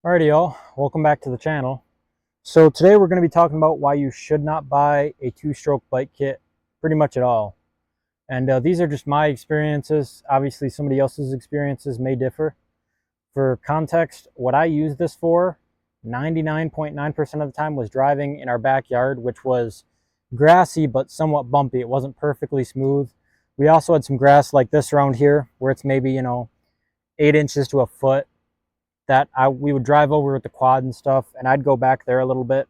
Alrighty y'all, welcome back to the channel. So today we're going to be talking about why you should not buy a two-stroke bike kit pretty much at all. And these are just my experiences. Obviously somebody else's experiences may differ. For context, what I used this for 99.9% of the time was driving in our backyard, which was grassy but somewhat bumpy. It wasn't perfectly smooth. We also had some grass like this around here where it's maybe, 8 inches to a foot that we would drive over with the quad and stuff, and I'd go back there a little bit.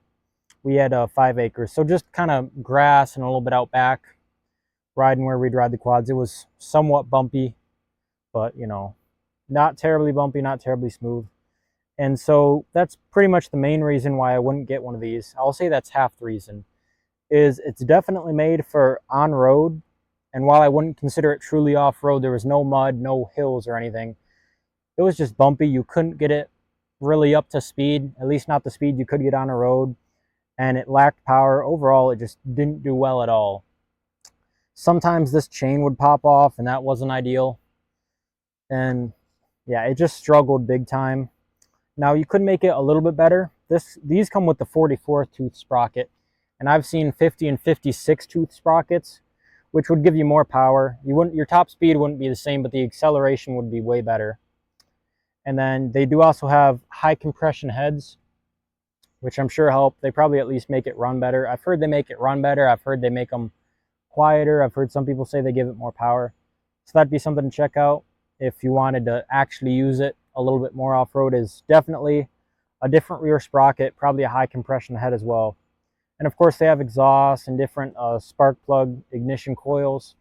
We had 5 acres, so just kind of grass and a little bit out back, riding where we'd ride the quads. It was somewhat bumpy, but not terribly bumpy, not terribly smooth. And so that's pretty much the main reason why I wouldn't get one of these. I'll say that's half the reason. Is it's definitely made for on road, and while I wouldn't consider it truly off road, there was no mud, no hills or anything. It was just bumpy. You couldn't get it really up to speed, at least not the speed you could get on a road, and it lacked power. Overall, it just didn't do well at all. Sometimes this chain would pop off, and that wasn't ideal. And yeah, it just struggled big time. Now you could make it a little bit better. These come with the 44th tooth sprocket, and I've seen 50 and 56 tooth sprockets, which would give you more power. Your top speed wouldn't be the same, but the acceleration would be way better. And then they do also have high compression heads, which I'm sure help. They probably at least make it run better. I've heard they make it run better. I've heard they make them quieter. I've heard some people say they give it more power. So that'd be something to check out if you wanted to actually use it a little bit more off-road. Is definitely a different rear sprocket, probably a high compression head as well. And of course they have exhaust and different spark plug ignition coils.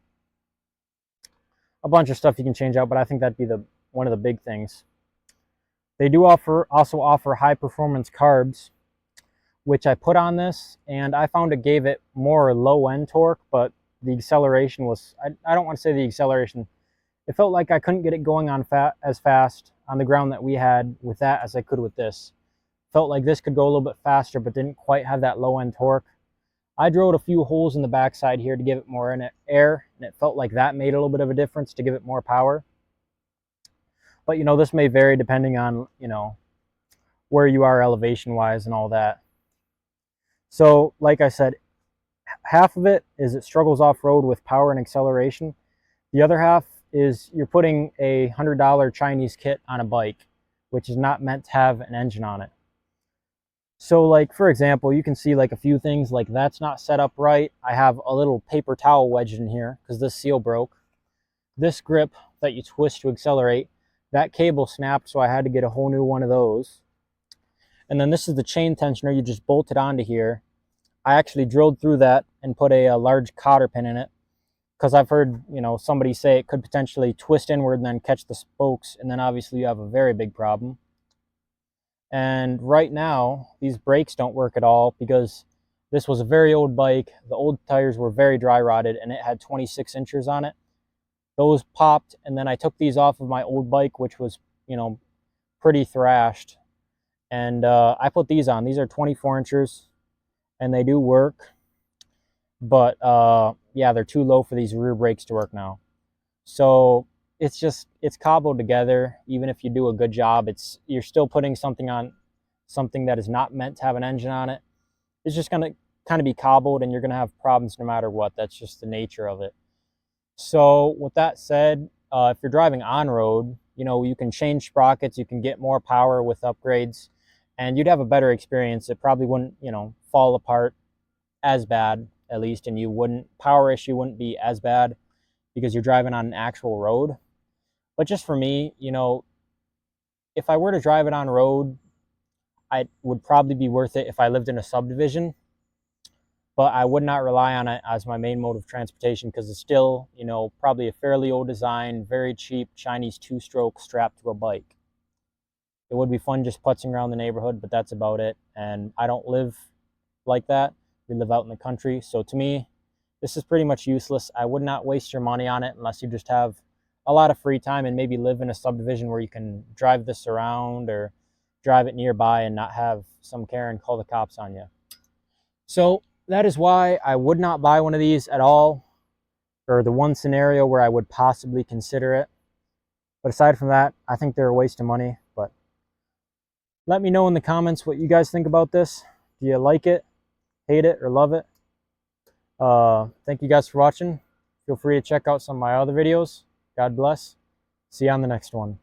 A bunch of stuff you can change out, but I think that'd be one of the big things. They do also offer high performance carbs, which I put on this, and I found it gave it more low end torque, but the acceleration was, I don't want to say the acceleration, it felt like I couldn't get it going on as fast on the ground that we had with that as I could with this. Felt like this could go a little bit faster, but didn't quite have that low end torque. I drilled a few holes in the backside here to give it more air, and it felt like that made a little bit of a difference to give it more power. But this may vary depending on, where you are elevation wise and all that. So like I said, half of it is it struggles off road with power and acceleration. The other half is you're putting a $100 Chinese kit on a bike, which is not meant to have an engine on it. So like, for example, you can see like a few things like that's not set up right. I have a little paper towel wedged in here because this seal broke. This grip that you twist to accelerate, that cable snapped, so I had to get a whole new one of those. And then this is the chain tensioner. You just bolt it onto here. I actually drilled through that and put a large cotter pin in it because I've heard, somebody say it could potentially twist inward and then catch the spokes, and then obviously you have a very big problem. And right now, these brakes don't work at all because this was a very old bike. The old tires were very dry rotted, and it had 26 inches on it. Those popped, and then I took these off of my old bike, which was, pretty thrashed. And I put these on. These are 24 inches, and they do work. But yeah, they're too low for these rear brakes to work now. So it's cobbled together. Even if you do a good job, you're still putting something on something that is not meant to have an engine on it. It's just going to kind of be cobbled, and you're going to have problems no matter what. That's just the nature of it. So with that said, if you're driving on road, you can change sprockets, you can get more power with upgrades, and you'd have a better experience. It probably wouldn't, fall apart as bad, at least, and power issue wouldn't be as bad because you're driving on an actual road. But just for me, if I were to drive it on road, it would probably be worth it if I lived in a subdivision, but I would not rely on it as my main mode of transportation because it's still, probably a fairly old design, very cheap Chinese two-stroke strapped to a bike. It would be fun just putzing around the neighborhood, but that's about it. And I don't live like that. We live out in the country. So to me, this is pretty much useless. I would not waste your money on it unless you just have a lot of free time and maybe live in a subdivision where you can drive this around or drive it nearby and not have some Karen call the cops on you. So that is why I would not buy one of these at all, or the one scenario where I would possibly consider it. But aside from that, I think they're a waste of money. But Let me know in the comments what you guys think about this. Do you like it, hate it, or love it? Thank you guys for watching. Feel free to check out some of my other videos. God bless. See you on the next one.